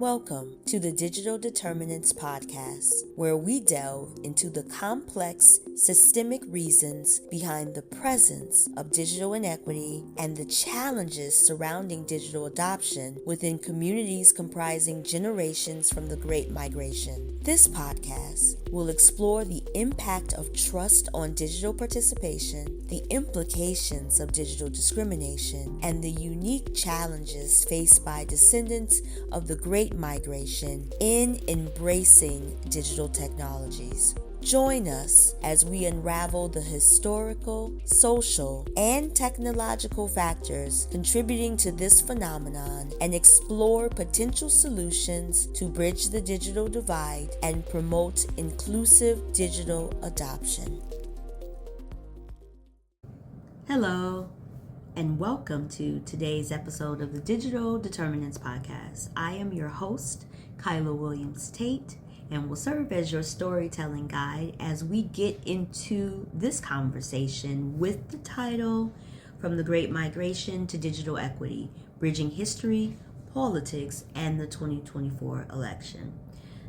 Welcome to the Digital Determinants podcast, where we delve into the complex, systemic reasons behind the presence of digital inequity and the challenges surrounding digital adoption within communities comprising generations from the Great Migration. This podcast will explore the impact of trust on digital participation, the implications of digital discrimination, and the unique challenges faced by descendants of the Great Migration in embracing digital technologies. Join us as we unravel the historical, social, and technological factors contributing to this phenomenon and explore potential solutions to bridge the digital divide and promote inclusive digital adoption. Hello, and welcome to today's episode of the Digital Determinants podcast. I am your host, Kyla Williams Tate, and will serve as your storytelling guide as we get into this conversation with the title, From the Great Migration to Digital Equity, Bridging History, Politics, and the 2024 Election.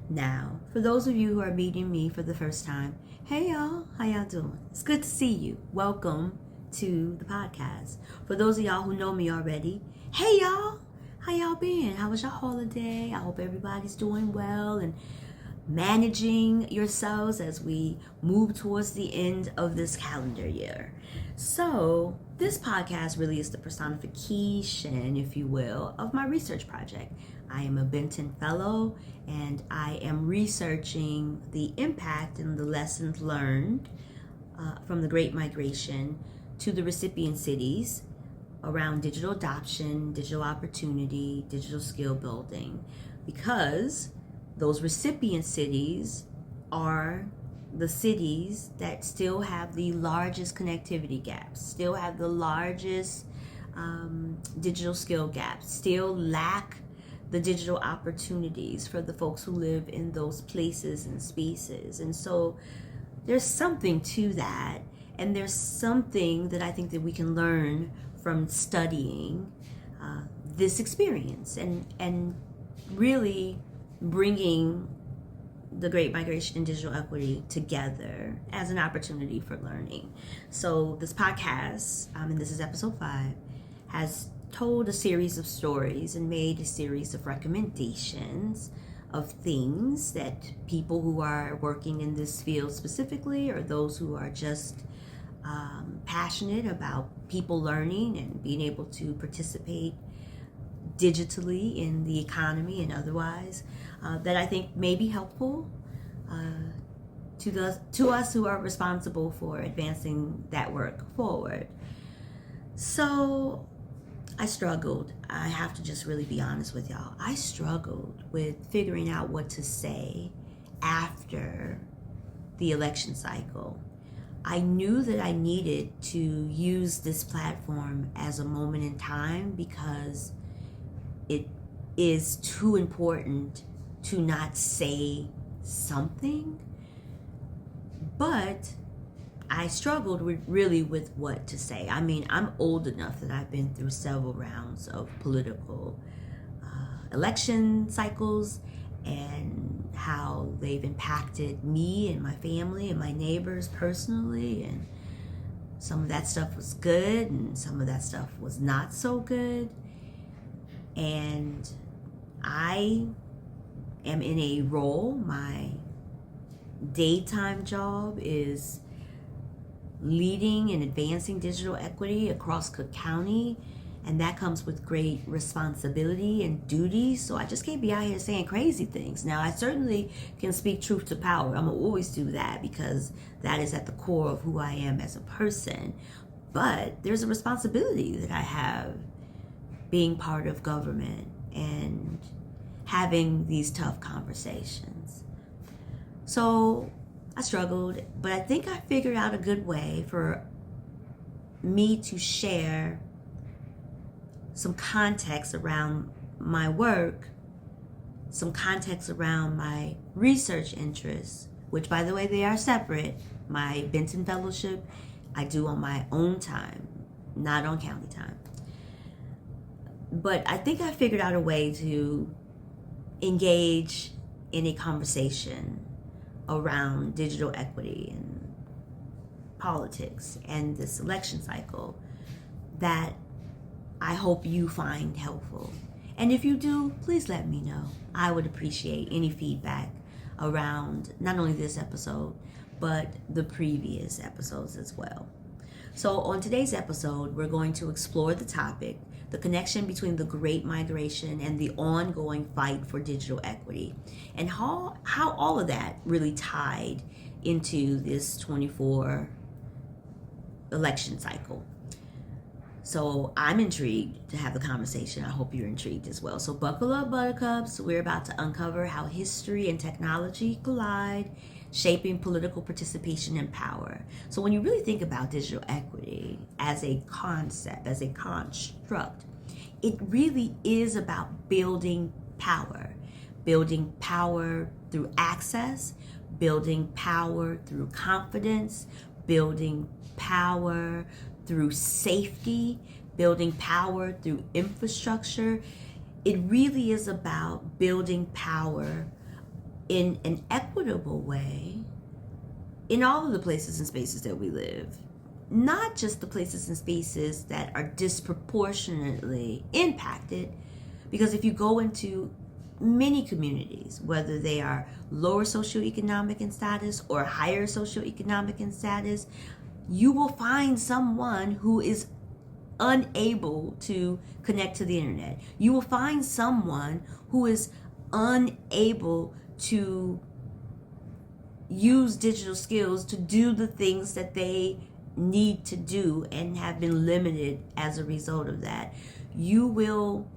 Now, for those of you who are meeting me for the first time, hey y'all, how y'all doing? It's good to see you. Welcome to the podcast. For those of y'all who know me already, hey y'all, how y'all been? How was your holiday? I hope everybody's doing well and managing yourselves as we move towards the end of this calendar year. So this podcast really is the personification, if you will, of my research project. I am a Benton Fellow, and I am researching the impact and the lessons learned from the Great Migration to the recipient cities around digital adoption, digital opportunity, digital skill building, because those recipient cities are the cities that still have the largest connectivity gaps, still have the largest digital skill gaps, still lack the digital opportunities for the folks who live in those places and spaces. And so there's something to that, and there's something that I think that we can learn from studying this experience and really bringing the Great Migration and digital equity together as an opportunity for learning. So this podcast, and this is episode 5, has told a series of stories and made a series of recommendations of things that people who are working in this field specifically, or those who are just passionate about people learning and being able to participate digitally in the economy and otherwise, that I think may be helpful to us who are responsible for advancing that work forward. So I struggled. I have to just really be honest with y'all. I struggled with figuring out what to say after the election cycle. I knew that I needed to use this platform as a moment in time because it is too important to not say something. But I struggled with what to say. I mean, I'm old enough that I've been through several rounds of political election cycles and how they've impacted me and my family and my neighbors personally. And some of that stuff was good and some of that stuff was not so good. And I am in a role, my daytime job is leading and advancing digital equity across Cook County, and that comes with great responsibility and duty. So I just can't be out here saying crazy things. Now, I certainly can speak truth to power. I'm gonna always do that because that is at the core of who I am as a person. But there's a responsibility that I have being part of government and having these tough conversations. So I struggled, but I think I figured out a good way for me to share some context around my work, some context around my research interests, which, by the way, they are separate. My Benton Fellowship I do on my own time, not on county time. But I think I figured out a way to engage in a conversation around digital equity and politics and this election cycle that I hope you find helpful. And if you do, please let me know. I would appreciate any feedback around not only this episode, but the previous episodes as well. So on today's episode, we're going to explore the topic, the connection between the Great Migration and the ongoing fight for digital equity, and how all of that really tied into this 24 election cycle. So I'm intrigued to have the conversation. I hope you're intrigued as well. So buckle up, buttercups. We're about to uncover how history and technology collide, shaping political participation and power. So when you really think about digital equity as a concept, as a construct, it really is about building power through access, building power through confidence, building power through safety, building power through infrastructure. It really is about building power in an equitable way in all of the places and spaces that we live. Not just the places and spaces that are disproportionately impacted, because if you go into many communities, whether they are lower socioeconomic in status or higher socioeconomic in status, you will find someone who is unable to connect to the internet. You will find someone who is unable to use digital skills to do the things that they need to do and have been limited as a result of that. You will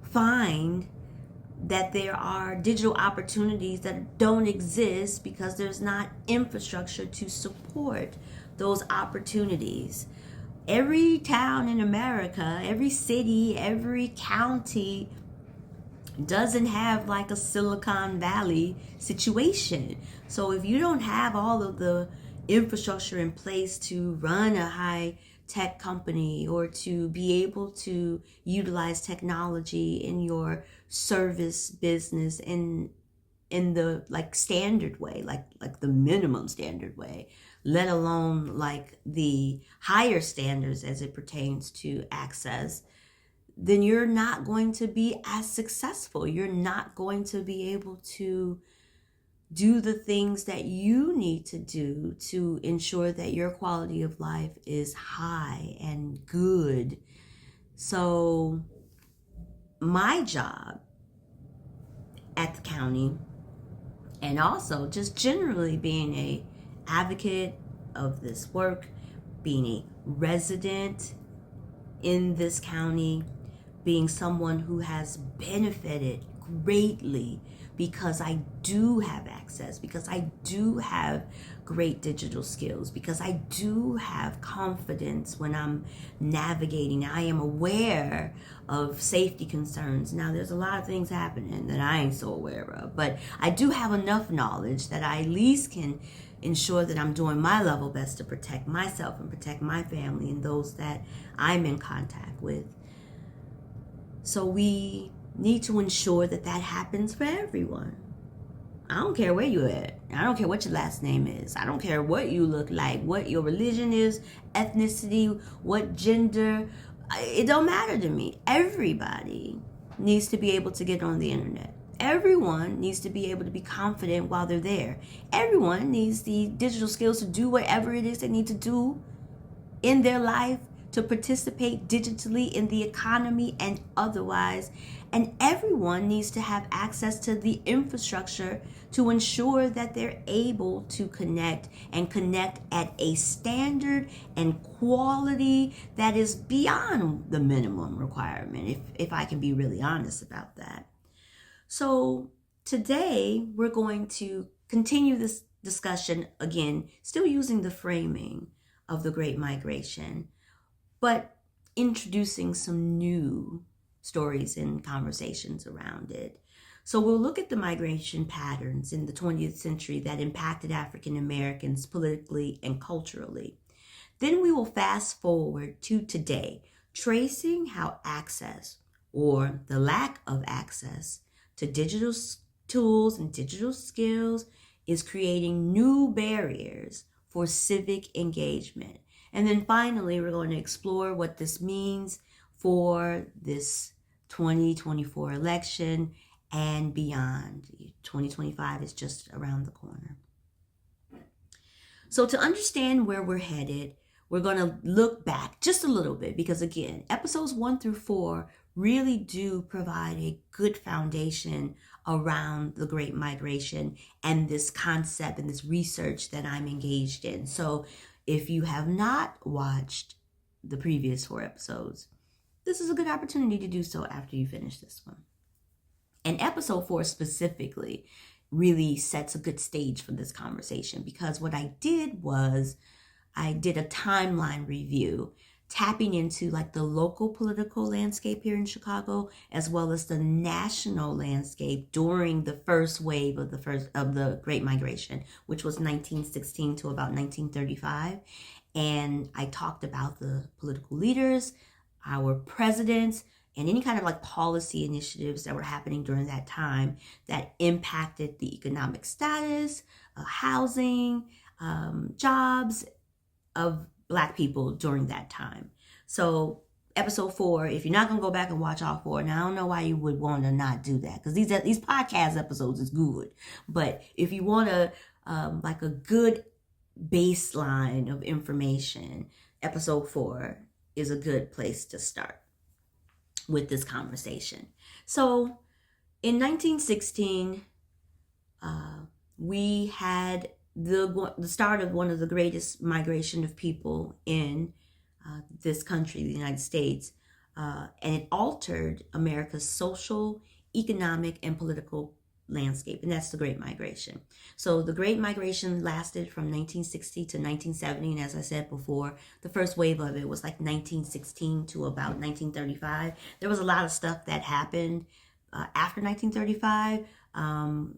find that there are digital opportunities that don't exist because there's not infrastructure to support those opportunities. Every town in America, every city, every county doesn't have like a Silicon Valley situation. So if you don't have all of the infrastructure in place to run a high tech company or to be able to utilize technology in your service business in the like standard way, like the minimum standard way, let alone like the higher standards as it pertains to access, then you're not going to be as successful. You're not going to be able to do the things that you need to do to ensure that your quality of life is high and good. So my job at the county, and also just generally being a advocate of this work, being a resident in this county, being someone who has benefited greatly because I do have access, because I do have great digital skills, because I do have confidence when I'm navigating. I am aware of safety concerns. Now, there's a lot of things happening that I ain't so aware of, but I do have enough knowledge that I at least can ensure that I'm doing my level best to protect myself and protect my family and those that I'm in contact with. So we need to ensure that that happens for everyone. I don't care where you're at. I don't care what your last name is. I don't care what you look like, what your religion is, ethnicity, what gender. It don't matter to me. Everybody needs to be able to get on the internet. Everyone needs to be able to be confident while they're there. Everyone needs the digital skills to do whatever it is they need to do in their life, to participate digitally in the economy and otherwise. And everyone needs to have access to the infrastructure to ensure that they're able to connect and connect at a standard and quality that is beyond the minimum requirement, if I can be really honest about that. So today we're going to continue this discussion, again, still using the framing of the Great Migration, but introducing some new stories and conversations around it. So we'll look at the migration patterns in the 20th century that impacted African Americans politically and culturally. Then we will fast forward to today, tracing how access, or the lack of access, to digital tools and digital skills is creating new barriers for civic engagement. And then finally, we're going to explore what this means for this 2024 election and beyond. 2025 is just around the corner. So to understand where we're headed, we're going to look back just a little bit because, again, episodes 1 through 4 really do provide a good foundation around the Great Migration and this concept and this research that I'm engaged in. So if you have not watched the previous 4 episodes, this is a good opportunity to do so after you finish this one. And episode 4 specifically really sets a good stage for this conversation because what I did was I did a timeline review tapping into like the local political landscape here in Chicago as well as the national landscape during the first wave of the Great Migration, which was 1916 to about 1935. And I talked about the political leaders, our presidents, and any kind of like policy initiatives that were happening during that time that impacted the economic status, housing, jobs of Black people during that time. So episode 4, if you're not going to go back and watch all 4, now I don't know why you would want to not do that because these podcast episodes is good. But if you want like a good baseline of information, episode 4 is a good place to start with this conversation. So in 1916, we had the start of one of the greatest migration of people in this country, the United States, and it altered America's social, economic, and political landscape, and that's the Great Migration. So the Great Migration lasted from 1960 to 1970, and as I said before, the first wave of it was like 1916 to about 1935. There was a lot of stuff that happened after 1935.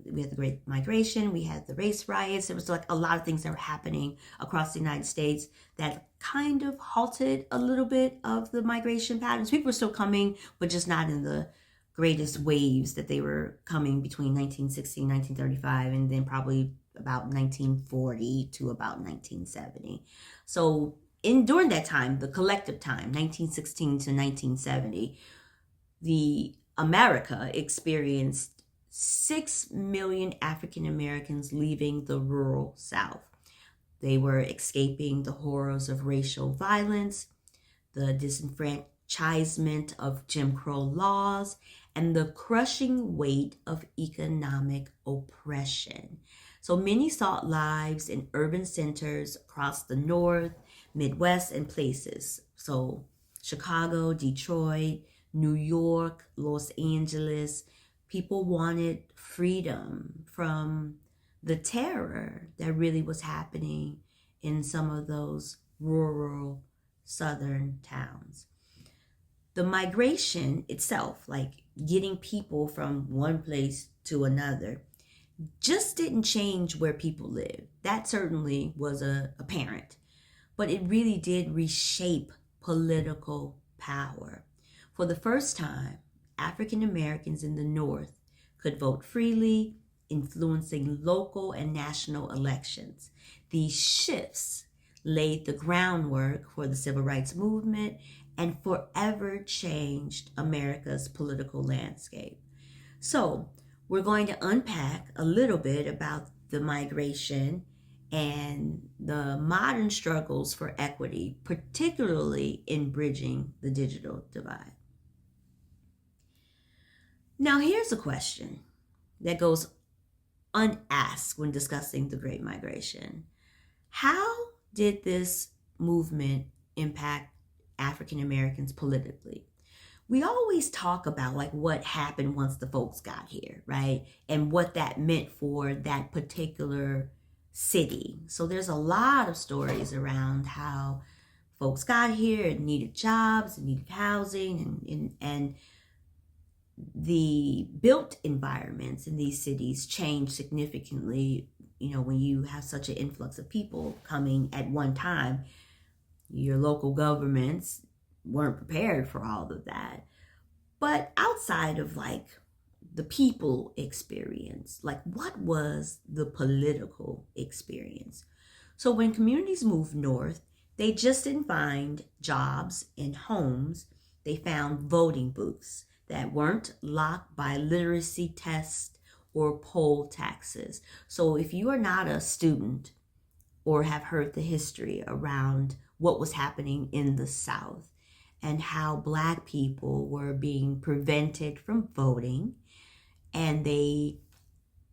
We had the Great Migration, we had the race riots. There was like a lot of things that were happening across the United States that kind of halted a little bit of the migration patterns. People were still coming, but just not in the greatest waves that they were coming between 1960 and 1935, and then probably about 1940 to about 1970. So during that time, the collective time, 1916 to 1970, the America experienced 6 million African Americans leaving the rural South. They were escaping the horrors of racial violence, the disenfranchisement of Jim Crow laws, and the crushing weight of economic oppression. So many sought lives in urban centers across the North, Midwest, and places. So Chicago, Detroit, New York, Los Angeles. People wanted freedom from the terror that really was happening in some of those rural southern towns. The migration itself, like getting people from one place to another, just didn't change where people lived. That certainly was apparent, but it really did reshape political power. For the first time, African Americans in the North could vote freely, influencing local and national elections. These shifts laid the groundwork for the Civil Rights Movement and forever changed America's political landscape. So we're going to unpack a little bit about the migration and the modern struggles for equity, particularly in bridging the digital divide. Now, here's a question that goes unasked when discussing the Great Migration. How did this movement impact African Americans politically? We always talk about like what happened once the folks got here, right? And what that meant for that particular city. So there's a lot of stories around how folks got here and needed jobs and needed housing and the built environments in these cities change significantly. You know, when you have such an influx of people coming at one time, your local governments weren't prepared for all of that. But outside of like the people experience. Like, what was the political experience? So when communities moved north, they just didn't find jobs and homes. They found voting booths that weren't locked by literacy tests or poll taxes. So if you are not a student or have heard the history around what was happening in the South and how Black people were being prevented from voting, and they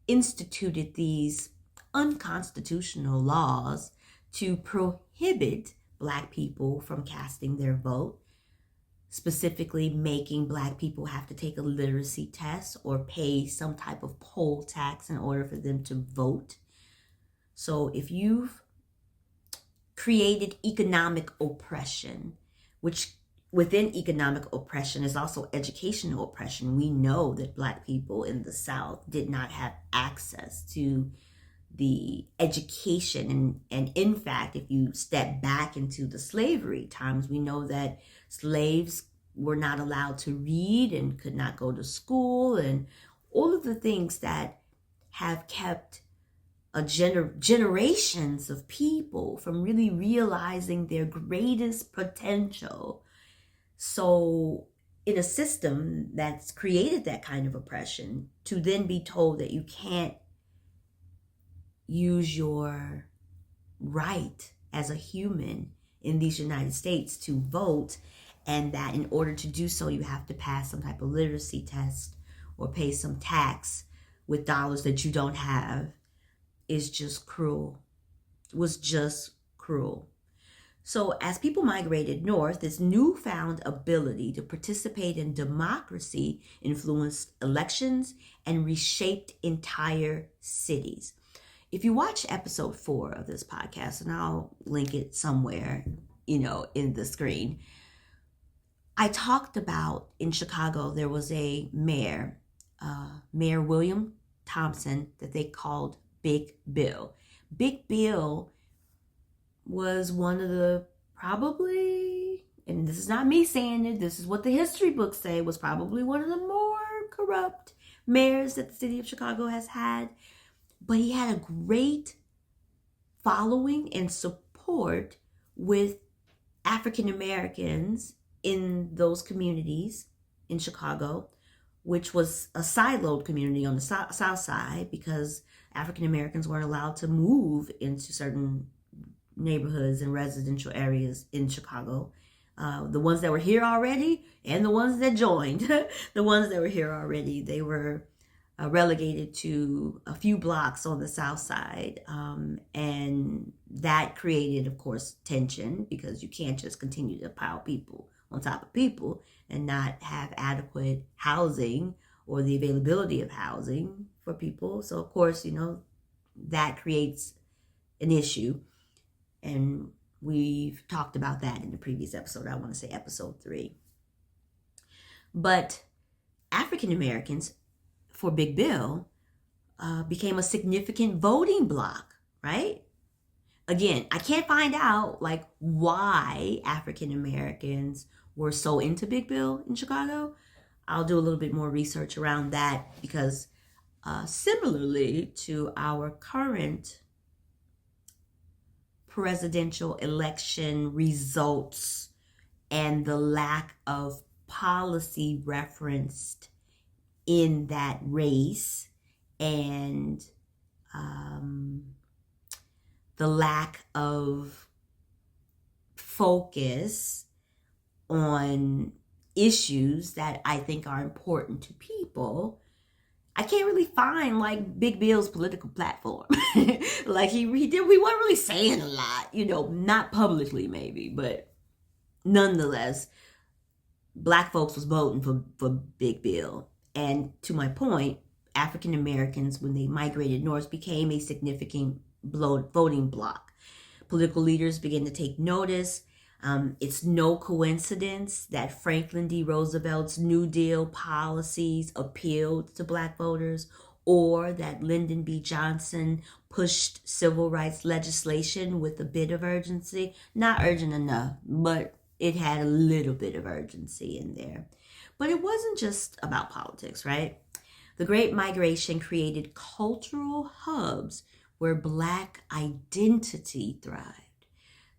instituted these unconstitutional laws to prohibit Black people from casting their vote, specifically making Black people have to take a literacy test or pay some type of poll tax in order for them to vote. So if you've created economic oppression, which within economic oppression is also educational oppression. We know that Black people in the South did not have access to the education. And in fact, if you step back into the slavery times, we know that slaves were not allowed to read and could not go to school, and all of the things that have kept generations of people from really realizing their greatest potential. So in a system that's created that kind of oppression, to then be told that you can't use your right as a human in these United States to vote, and that in order to do so you have to pass some type of literacy test or pay some tax with dollars that you don't have, is just cruel. It was just cruel. So as people migrated north, this newfound ability to participate in democracy influenced elections and reshaped entire cities. If you watch episode 4 of this podcast, and I'll link it somewhere, in the screen, I talked about in Chicago, there was a mayor, Mayor William Thompson, that they called Big Bill. Big Bill was one of the probably, and this is not me saying it, this is what the history books say, was probably one of the more corrupt mayors that the city of Chicago has had. But he had a great following and support with African Americans in those communities in Chicago, which was a siloed community on the south side because African Americans weren't allowed to move into certain neighborhoods and residential areas in Chicago. The ones that were here already and the ones that joined. The ones that were here already, they were relegated to a few blocks on the south side. And that created, of course, tension, because you can't just continue to pile people on top of people and not have adequate housing or the availability of housing for people. So, of course, that creates an issue. And we've talked about that in the previous episode. I want to say episode 3. But African Americans, for Big Bill, became a significant voting bloc, right? Again, I can't find out why African Americans were so into Big Bill in Chicago. I'll do a little bit more research around that, because similarly to our current presidential election results and the lack of policy referenced in that race, and the lack of focus on issues that I think are important to people, I can't really find Big Bill's political platform. We weren't really saying a lot, not publicly maybe, but nonetheless, Black folks was voting for Big Bill. And to my point, African Americans, when they migrated north, became a significant voting bloc. Political leaders began to take notice. It's no coincidence that Franklin D. Roosevelt's New Deal policies appealed to Black voters, or that Lyndon B. Johnson pushed civil rights legislation with a bit of urgency. Not urgent enough, but it had a little bit of urgency in there. But it wasn't just about politics, right? The Great Migration created cultural hubs where Black identity thrived.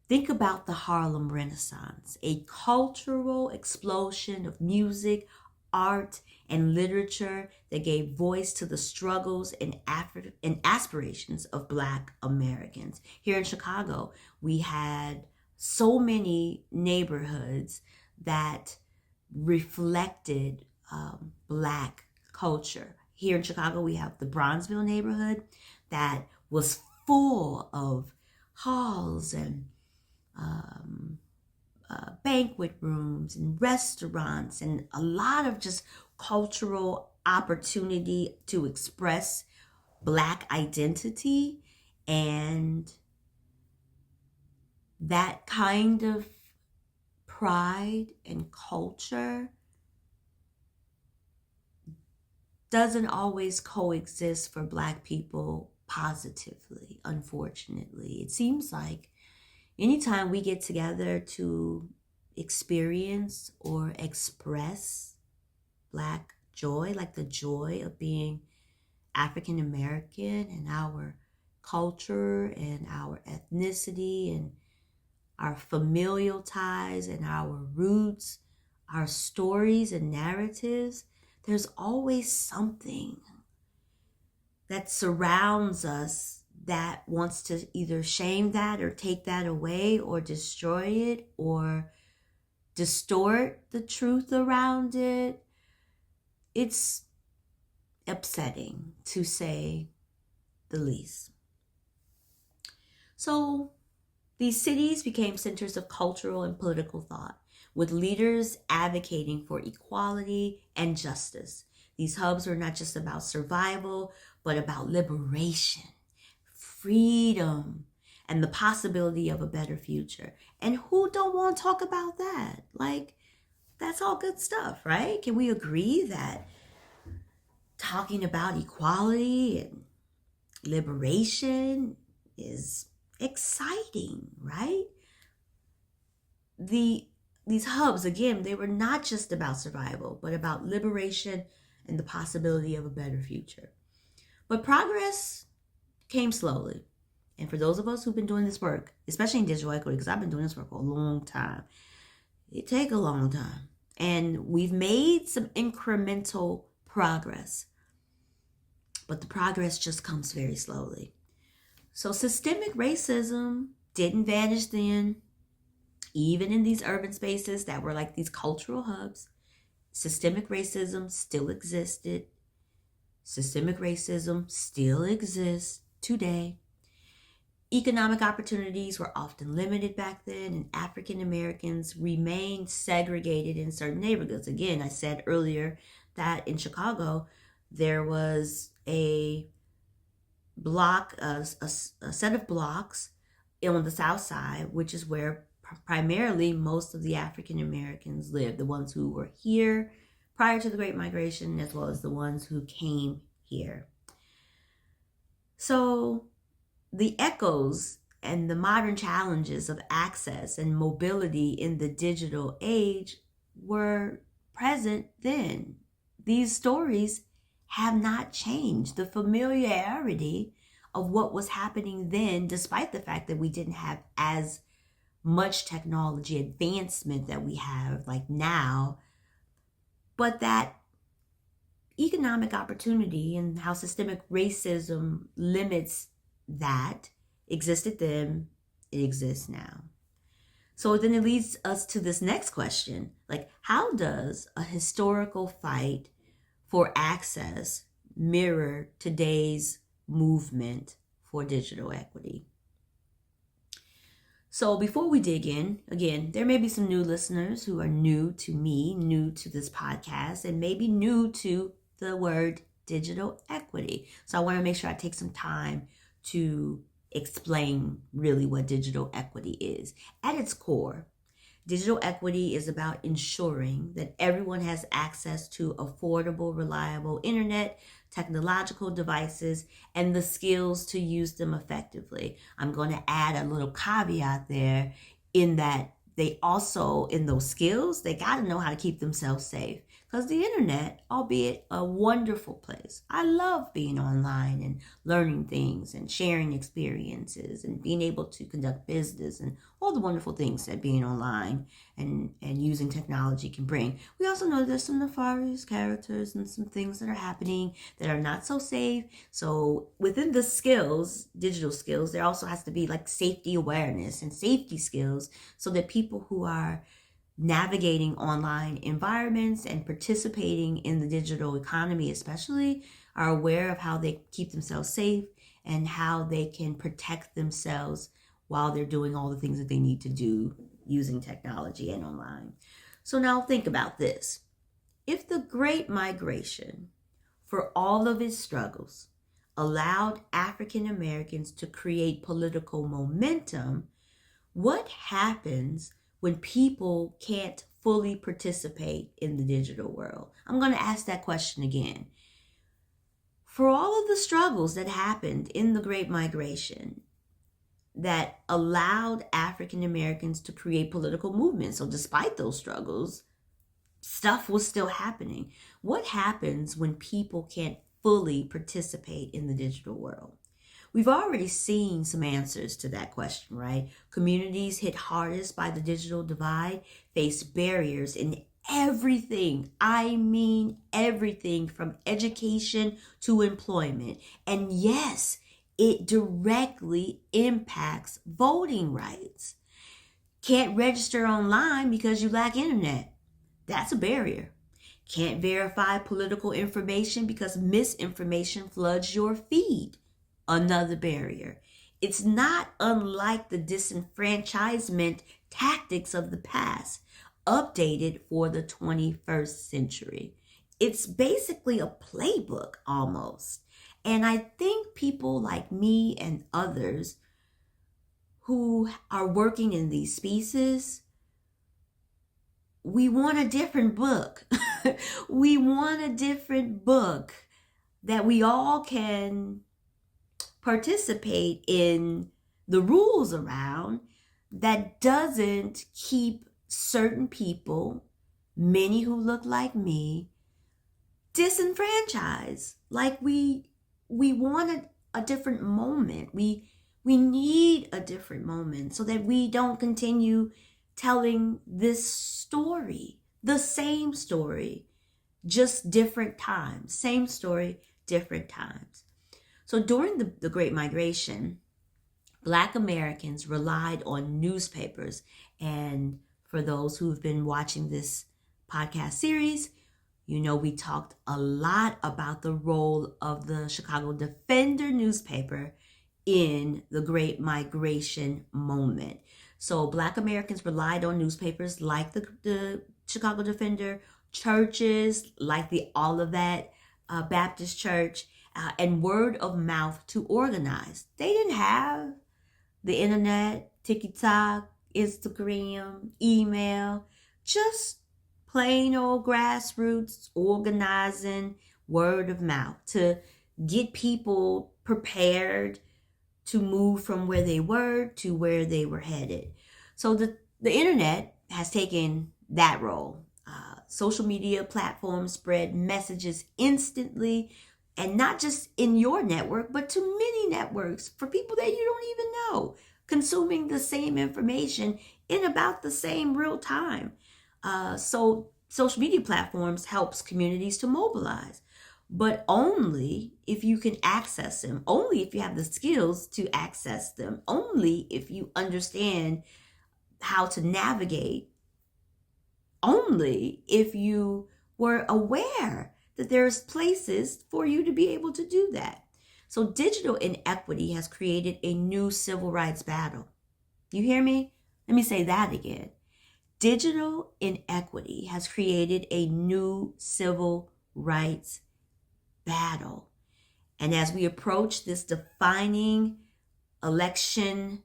Think about the Harlem Renaissance, a cultural explosion of music, art, and literature that gave voice to the struggles and aspirations of Black Americans. Here in Chicago, we had so many neighborhoods that reflected Black culture. Here in Chicago, we have the Bronzeville neighborhood that was full of halls and banquet rooms and restaurants and a lot of just cultural opportunity to express Black identity, and that kind of pride and culture doesn't always coexist for Black people positively, unfortunately. It seems like anytime we get together to experience or express Black joy, like the joy of being African American and our culture and our ethnicity and our familial ties and our roots, our stories and narratives, there's always something that surrounds us that wants to either shame that or take that away or destroy it or distort the truth around it. It's upsetting, to say the least. So these cities became centers of cultural and political thought, with leaders advocating for equality and justice. These hubs were not just about survival, but about liberation, freedom, and the possibility of a better future. And who don't want to talk about that? Like, that's all good stuff, right? Can we agree that talking about equality and liberation is exciting, right? These hubs, again, they were not just about survival, but about liberation and the possibility of a better future. But progress came slowly. And for those of us who've been doing this work, especially in digital equity, because I've been doing this work for a long time, it takes a long time. And we've made some incremental progress, but the progress just comes very slowly. So systemic racism didn't vanish then. Even in these urban spaces that were like these cultural hubs, systemic racism still existed. Systemic racism still exists today. Economic opportunities were often limited back then, and African Americans remained segregated in certain neighborhoods. Again, I said earlier that in Chicago, there was a block, a set of blocks on the South Side, which is where primarily most of the African Americans lived, the ones who were here prior to the Great Migration, as well as the ones who came here. So the echoes and the modern challenges of access and mobility in the digital age were present then. These stories have not changed. The familiarity of what was happening then, despite the fact that we didn't have as much technology advancement that we have like now, but that economic opportunity and how systemic racism limits that existed then, it exists now. So then it leads us to this next question, like, how does a historical fight for access mirror today's movement for digital equity? So before we dig in, again, there may be some new listeners who are new to me, new to this podcast, and maybe new to the word digital equity. So I want to make sure I take some time to explain really what digital equity is. At its core, digital equity is about ensuring that everyone has access to affordable, reliable internet, technological devices, and the skills to use them effectively. I'm going to add a little caveat there in that they also, in those skills, they got to know how to keep themselves safe. Because the internet, albeit a wonderful place, I love being online and learning things and sharing experiences and being able to conduct business and all the wonderful things that being online and using technology can bring. We also know there's some nefarious characters and some things that are happening that are not so safe. So within the skills, digital skills, there also has to be like safety awareness and safety skills so that people who are navigating online environments and participating in the digital economy especially are aware of how they keep themselves safe and how they can protect themselves while they're doing all the things that they need to do using technology and online. So now think about this. If the Great Migration, for all of its struggles, allowed African Americans to create political momentum, what happens when people can't fully participate in the digital world? I'm going to ask that question again. For all of the struggles that happened in the Great Migration that allowed African Americans to create political movements, so despite those struggles, stuff was still happening. What happens when people can't fully participate in the digital world? We've already seen some answers to that question, right? Communities hit hardest by the digital divide face barriers in everything. I mean everything from education to employment. And yes, it directly impacts voting rights. Can't register online because you lack internet. That's a barrier. Can't verify political information because misinformation floods your feed. Another barrier. It's not unlike the disenfranchisement tactics of the past, updated for the 21st century. It's basically a playbook almost. And I think people like me and others who are working in these spaces, we want a different book. We want a different book that we all can participate in the rules around, that doesn't keep certain people, many who look like me, disenfranchised. Like we wanted a different moment. We need a different moment so that we don't continue telling this story, the same story, just different times. Same story, different times. So during the Great Migration, Black Americans relied on newspapers. And for those who've been watching this podcast series, you know we talked a lot about the role of the Chicago Defender newspaper in the Great Migration moment. So Black Americans relied on newspapers like the Chicago Defender, churches like the Olivet Baptist Church, and word of mouth to organize. They didn't have the internet, TikTok, Instagram, email, just plain old grassroots organizing, word of mouth to get people prepared to move from where they were to where they were headed. So the internet has taken that role. Social media platforms spread messages instantly, and not just in your network, but to many networks for people that you don't even know, consuming the same information in about the same real time. So social media platforms helps communities to mobilize, but only if you can access them, only if you have the skills to access them, only if you understand how to navigate, only if you were aware that there's places for you to be able to do that. So digital inequity has created a new civil rights battle. You hear me? Let me say that again. Digital inequity has created a new civil rights battle. And as we approach this defining post-election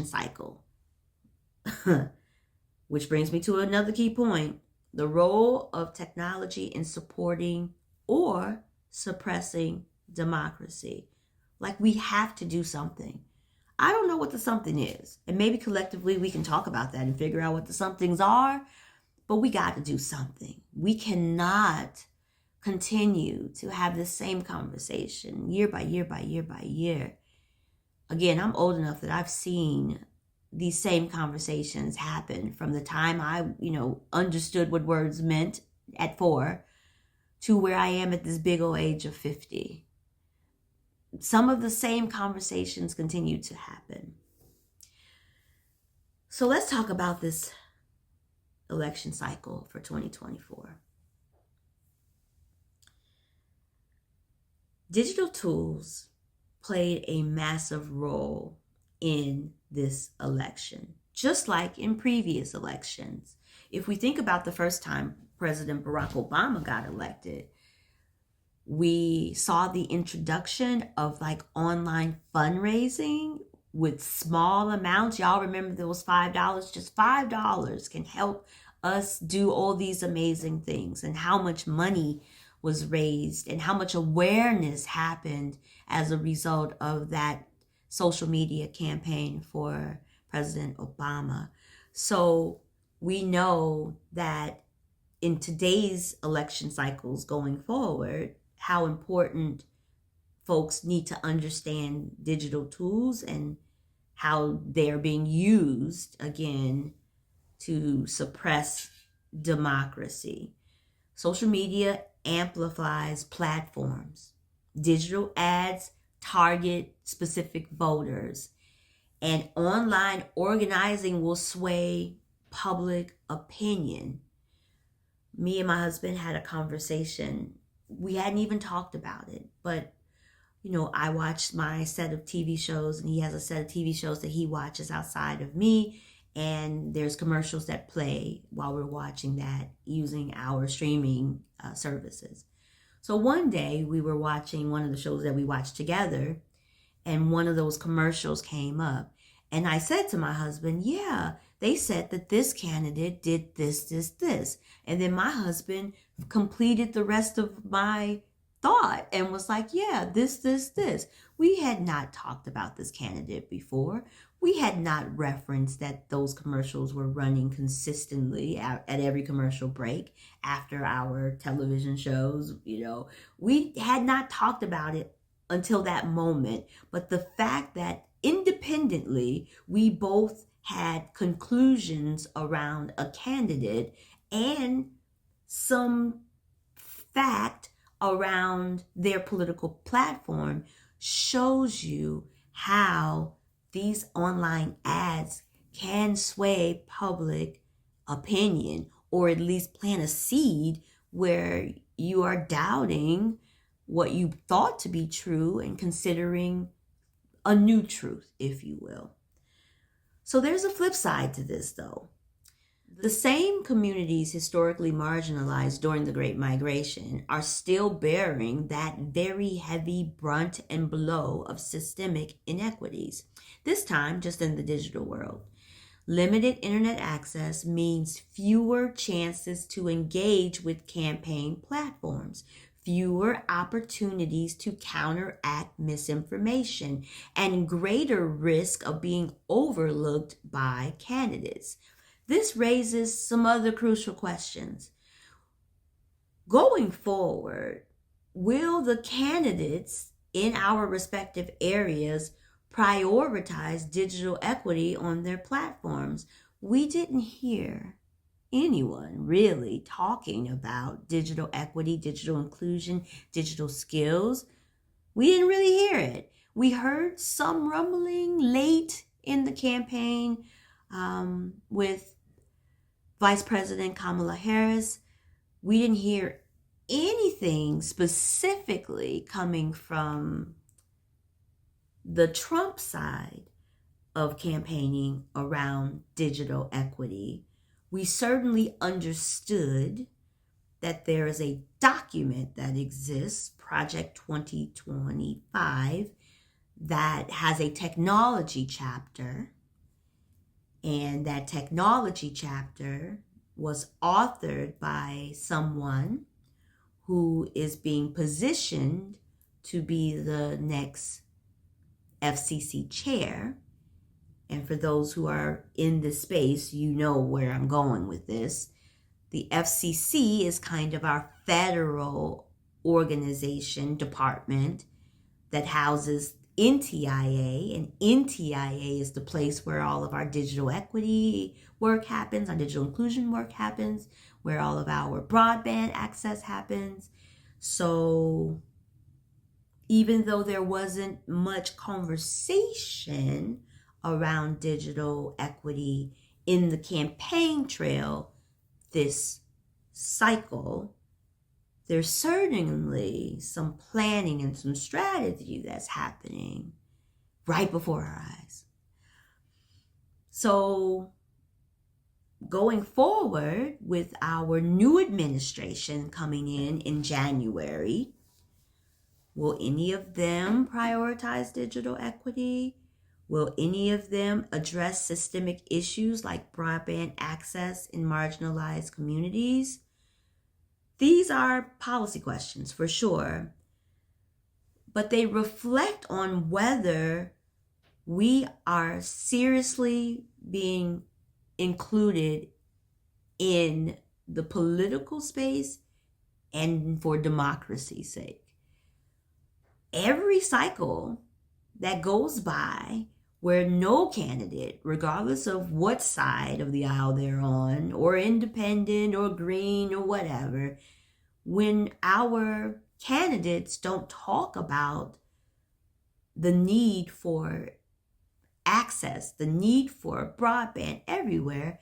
cycle, which brings me to another key point, the role of technology in supporting or suppressing democracy. Like we have to do something. I don't know what the something is. And maybe collectively we can talk about that and figure out what the somethings are. But we got to do something. We cannot continue to have the same conversation year by year by year by year. Again, I'm old enough that I've seen these same conversations happen from the time I, understood what words meant at 4 to where I am at this big old age of 50. Some of the same conversations continue to happen. So let's talk about this election cycle for 2024. Digital tools played a massive role in this election, just like in previous elections. If we think about the first time President Barack Obama got elected, we saw the introduction of online fundraising with small amounts. Y'all remember there was $5? Just $5 can help us do all these amazing things, and how much money was raised and how much awareness happened as a result of that social media campaign for President Obama. So we know that in today's election cycles going forward, how important folks need to understand digital tools and how they're being used, again, to suppress democracy. Social media amplifies platforms. Digital ads target specific voters. And online organizing will sway public opinion. Me and my husband had a conversation. We hadn't even talked about it, but I watched my set of TV shows, and he has a set of TV shows that he watches outside of me. And there's commercials that play while we're watching that using our streaming services. So one day we were watching one of the shows that we watched together, and one of those commercials came up. And I said to my husband, yeah, they said that this candidate did this. And then my husband completed the rest of my thought and was like, yeah, this. We had not talked about this candidate before. We had not referenced that those commercials were running consistently at every commercial break after our television shows. We had not talked about it until that moment. But the fact that independently, we both had conclusions around a candidate and some fact around their political platform shows you how these online ads can sway public opinion, or at least plant a seed where you are doubting what you thought to be true and considering a new truth, if you will. So there's a flip side to this, though. The same communities historically marginalized during the Great Migration are still bearing that very heavy brunt and blow of systemic inequities, this time just in the digital world. Limited internet access means fewer chances to engage with campaign platforms, fewer opportunities to counteract misinformation, and greater risk of being overlooked by candidates. This raises some other crucial questions. Going forward, will the candidates in our respective areas prioritize digital equity on their platforms? We didn't hear anyone really talking about digital equity, digital inclusion, digital skills. We didn't really hear it. We heard some rumbling late in the campaign with Vice President Kamala Harris. We didn't hear anything specifically coming from the Trump side of campaigning around digital equity. We certainly understood that there is a document that exists, Project 2025, that has a technology chapter. And that technology chapter was authored by someone who is being positioned to be the next FCC chair. And for those who are in this space, you know where I'm going with this. The FCC is kind of our federal organization, department that houses NTIA, and NTIA is the place where all of our digital equity work happens, our digital inclusion work happens, where all of our broadband access happens. So even though there wasn't much conversation around digital equity in the campaign trail this cycle, there's certainly some planning and some strategy that's happening right before our eyes. So going forward with our new administration coming in January, will any of them prioritize digital equity? Will any of them address systemic issues like broadband access in marginalized communities? These are policy questions for sure, but they reflect on whether we are seriously being included in the political space and for democracy's sake. Every cycle that goes by where no candidate, regardless of what side of the aisle they're on, or independent or green or whatever, when our candidates don't talk about the need for access, the need for broadband everywhere,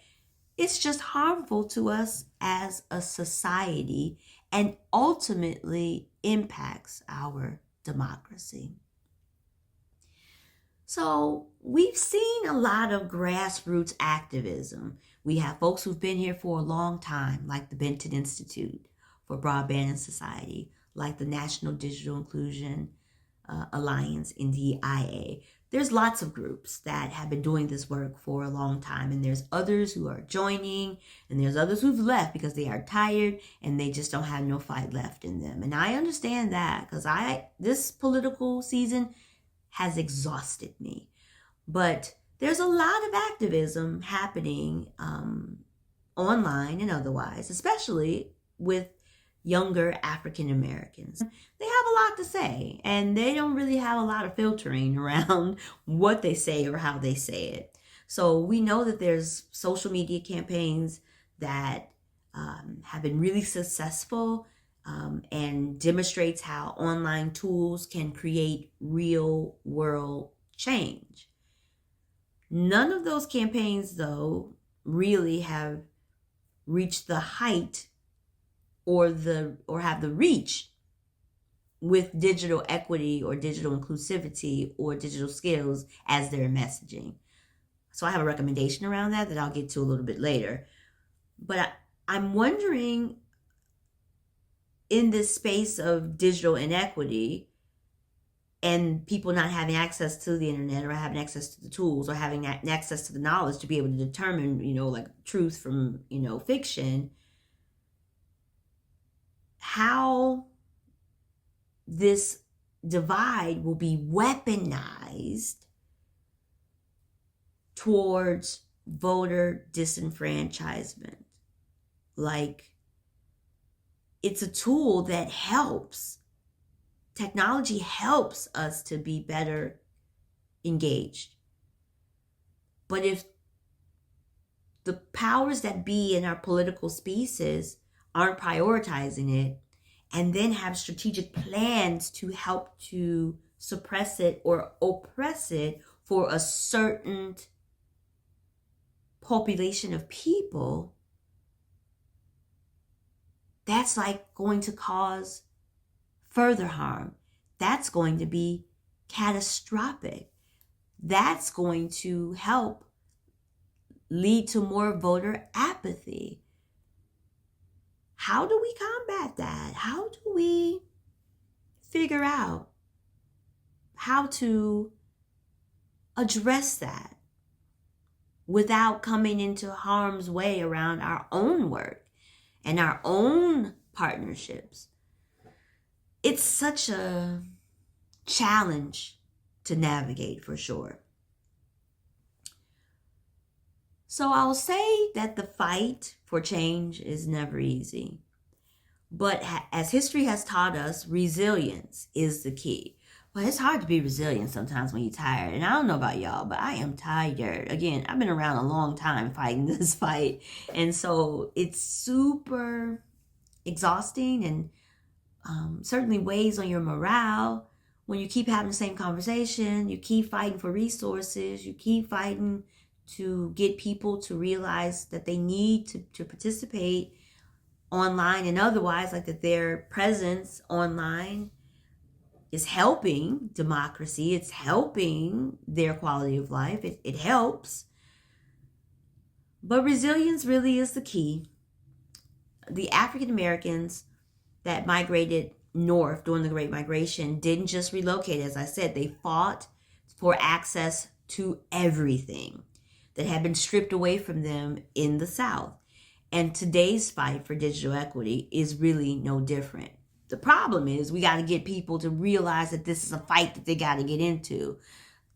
it's just harmful to us as a society and ultimately impacts our democracy. So we've seen a lot of grassroots activism. We have folks who've been here for a long time, like the Benton Institute for Broadband and Society, like the National Digital Inclusion Alliance, NDIA. There's lots of groups that have been doing this work for a long time, and there's others who are joining, and there's others who've left because they are tired and they just don't have no fight left in them. And I understand that because this political season has exhausted me. But there's a lot of activism happening online and otherwise, especially with younger African Americans. They have a lot to say, and they don't really have a lot of filtering around what they say or how they say it. So we know that there's social media campaigns that have been really successful and demonstrates how online tools can create real world change. None of those campaigns, though, really have reached the height or have the reach with digital equity or digital inclusivity or digital skills as their messaging. So I have a recommendation around that I'll get to a little bit later. But I'm wondering, in this space of digital inequity and people not having access to the internet or having access to the tools or having access to the knowledge to be able to determine, like truth from, fiction, how this divide will be weaponized towards voter disenfranchisement. Like, it's a tool that helps. Technology helps us to be better engaged. But if the powers that be in our political spaces aren't prioritizing it and then have strategic plans to help to suppress it or oppress it for a certain population of people, that's like going to cause further harm. That's going to be catastrophic. That's going to help lead to more voter apathy. How do we combat that? How do we figure out how to address that without coming into harm's way around our own work and our own partnerships? It's such a challenge to navigate for sure. So I'll say that the fight for change is never easy. But as history has taught us, resilience is the key. But it's hard to be resilient sometimes when you're tired. And I don't know about y'all, but I am tired. Again, I've been around a long time fighting this fight. And so it's super exhausting and certainly weighs on your morale when you keep having the same conversation. You keep fighting for resources. You keep fighting to get people to realize that they need to participate online and otherwise, like that their presence online is helping democracy. It's helping their quality of life. It helps. But resilience really is the key. The African Americans that migrated north during the Great Migration didn't just relocate, as I said. They fought for access to everything that had been stripped away from them in the South. And today's fight for digital equity is really no different. The problem is we got to get people to realize that this is a fight that they got to get into.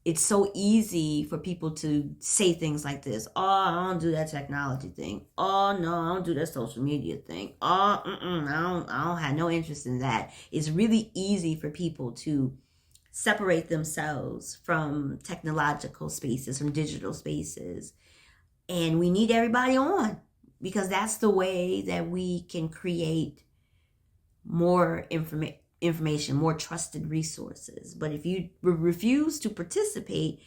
It's so easy for people to say things like this. Oh, I don't do that technology thing. Oh, no, I don't do that social media thing. Oh, I don't have no interest in that. It's really easy for people to separate themselves from technological spaces, from digital spaces. And we need everybody on, because that's the way that we can create more information, more trusted resources. But if you refuse to participate,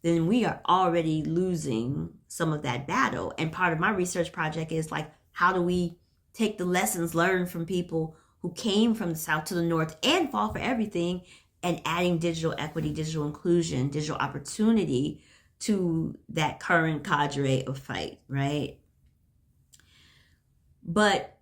then we are already losing some of that battle. And part of my research project is like, how do we take the lessons learned from people who came from the South to the North and fought for everything, and adding digital equity, digital inclusion, digital opportunity to that current cadre of fight, right? But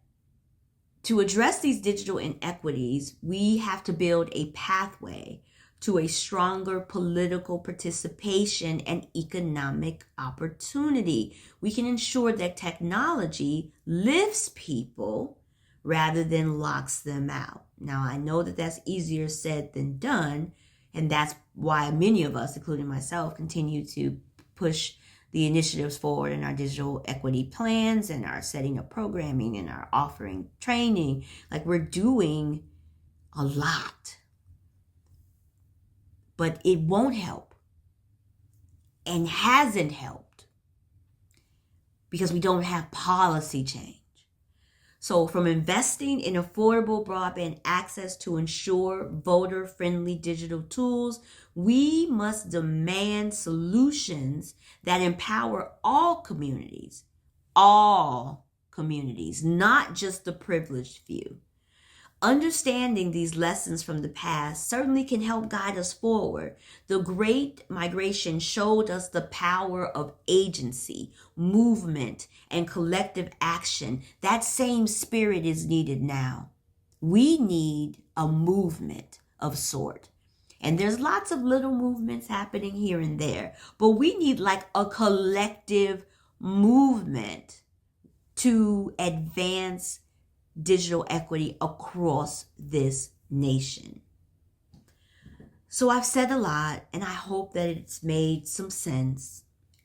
to address these digital inequities, we have to build a pathway to a stronger political participation and economic opportunity. We can ensure that technology lifts people rather than locks them out. Now, I know that that's easier said than done, and that's why many of us, including myself, continue to push the initiatives forward in our digital equity plans and our setting up programming and our offering training. Like, we're doing a lot, but it won't help and hasn't helped because we don't have policy change. So from investing in affordable broadband access to ensure voter-friendly digital tools, we must demand solutions that empower all communities, not just the privileged few. Understanding these lessons from the past certainly can help guide us forward. The Great Migration showed us the power of agency, movement, and collective action. That same spirit is needed now. We need a movement of sort. And there's lots of little movements happening here and there, but we need like a collective movement to advance digital equity across this nation. So I've said a lot, and I hope that it's made some sense.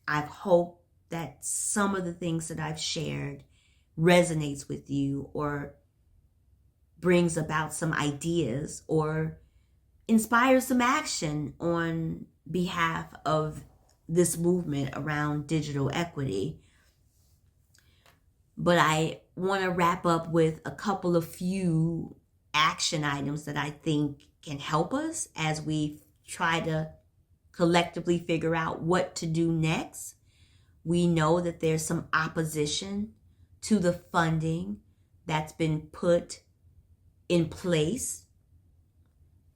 I hope that some of the things that I've shared resonates with you or brings about some ideas or inspires some action on behalf of this movement around digital equity. But I want to wrap up with a couple of few action items that I think can help us as we try to collectively figure out what to do next. We know that there's some opposition to the funding that's been put in place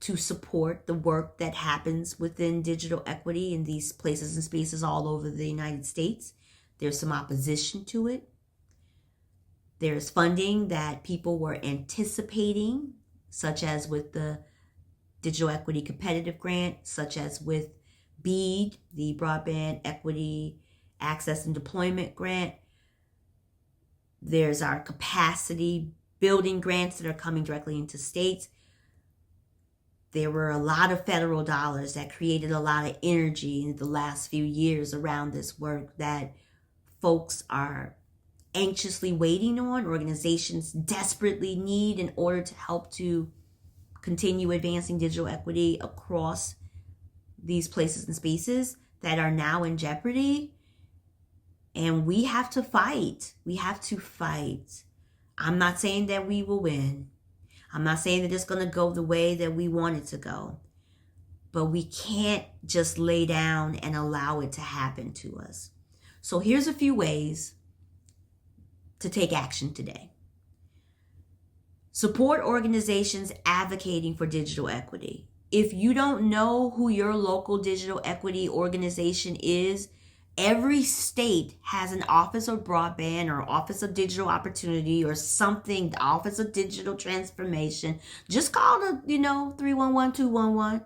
to support the work that happens within digital equity in these places and spaces all over the United States. There's some opposition to it. There's funding that people were anticipating, such as with the Digital Equity Competitive Grant, such as with BEAD, the Broadband Equity Access and Deployment Grant. There's our capacity building grants that are coming directly into states. There were a lot of federal dollars that created a lot of energy in the last few years around this work that folks are anxiously waiting on, organizations desperately need in order to help to continue advancing digital equity across these places and spaces that are now in jeopardy. And we have to fight. We have to fight. I'm not saying that we will win. I'm not saying that it's going to go the way that we want it to go. But we can't just lay down and allow it to happen to us. So here's a few ways to take action today. Support organizations advocating for digital equity. If you don't know who your local digital equity organization is, every state has an Office of Broadband or Office of Digital Opportunity or something, the Office of Digital Transformation. Just call the, 311-211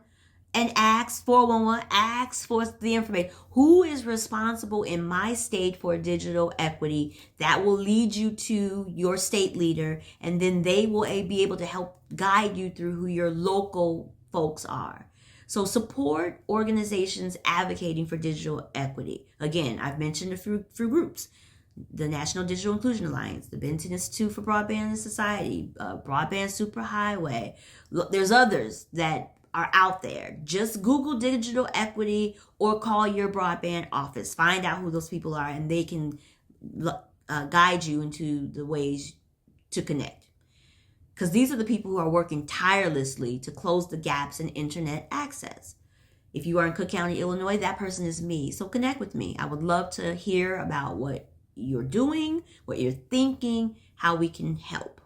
and ask 411, ask for the information. Who is responsible in my state for digital equity? That will lead you to your state leader, and then they will be able to help guide you through who your local folks are. So support organizations advocating for digital equity. Again, I've mentioned a few groups. The National Digital Inclusion Alliance, the Benton Institute for Broadband and Society, Broadband Superhighway. Look, there's others that are out there. Just Google digital equity or call your broadband office. Find out who those people are, and they can guide you into the ways to connect. Because these are the people who are working tirelessly to close the gaps in internet access. If you are in Cook County, Illinois, that person is me. So connect with me. I would love to hear about what you're doing, what you're thinking, how we can help.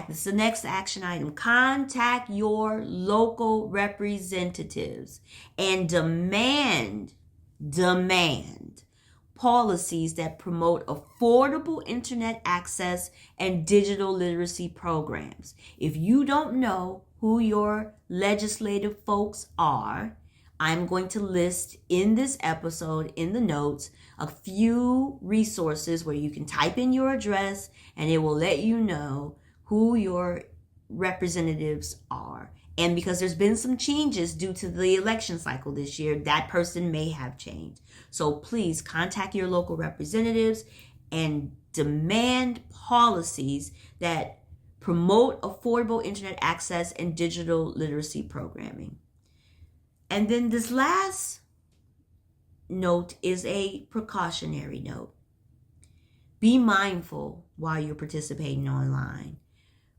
This is the next action item. Contact your local representatives and demand policies that promote affordable internet access and digital literacy programs. If you don't know who your legislative folks are, I'm going to list in this episode, in the notes, a few resources where you can type in your address and it will let you know who your representatives are. And because there's been some changes due to the election cycle this year, that person may have changed. So please contact your local representatives and demand policies that promote affordable internet access and digital literacy programming. And then this last note is a precautionary note. Be mindful while you're participating online.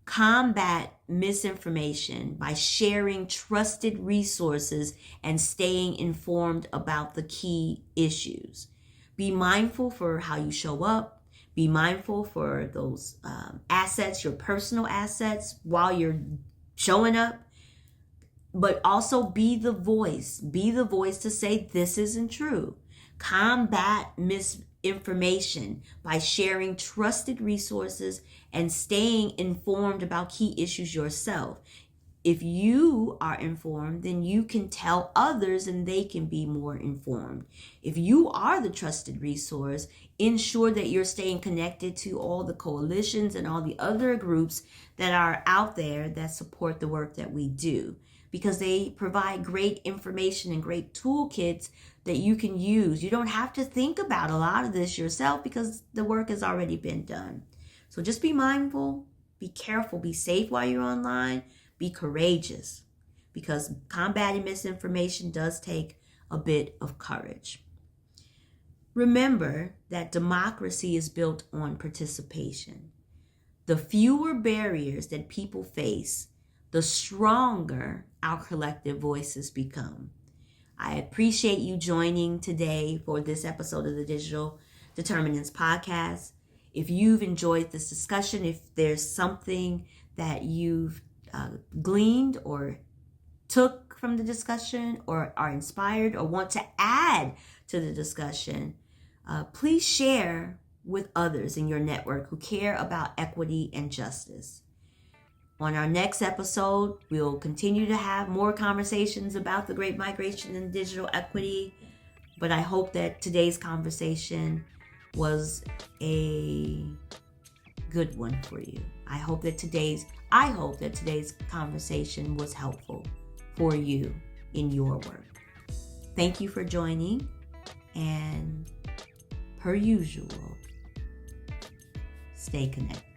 Combat misinformation by sharing trusted resources and staying informed about the key issues. Be mindful for how you show up. Be mindful for those assets, your personal assets, while you're showing up. But also be the voice. Be the voice to say this isn't true. Combat misinformation by sharing trusted resources and staying informed about key issues yourself. If you are informed, then you can tell others and they can be more informed. If you are the trusted resource, ensure that you're staying connected to all the coalitions and all the other groups that are out there that support the work that we do, because they provide great information and great toolkits that you can use. You don't have to think about a lot of this yourself because the work has already been done. So just be mindful, be careful, be safe while you're online, be courageous, because combating misinformation does take a bit of courage. Remember that democracy is built on participation. The fewer barriers that people face, the stronger our collective voices become. I appreciate you joining today for this episode of the Digital Determinants podcast. If you've enjoyed this discussion, if there's something that you've gleaned or took from the discussion or are inspired or want to add to the discussion, please share with others in your network who care about equity and justice. On our next episode, we'll continue to have more conversations about the Great Migration and digital equity, but I hope that today's conversation was a good one for you. I hope that today's conversation was helpful for you in your work. Thank you for joining, and per usual, stay connected.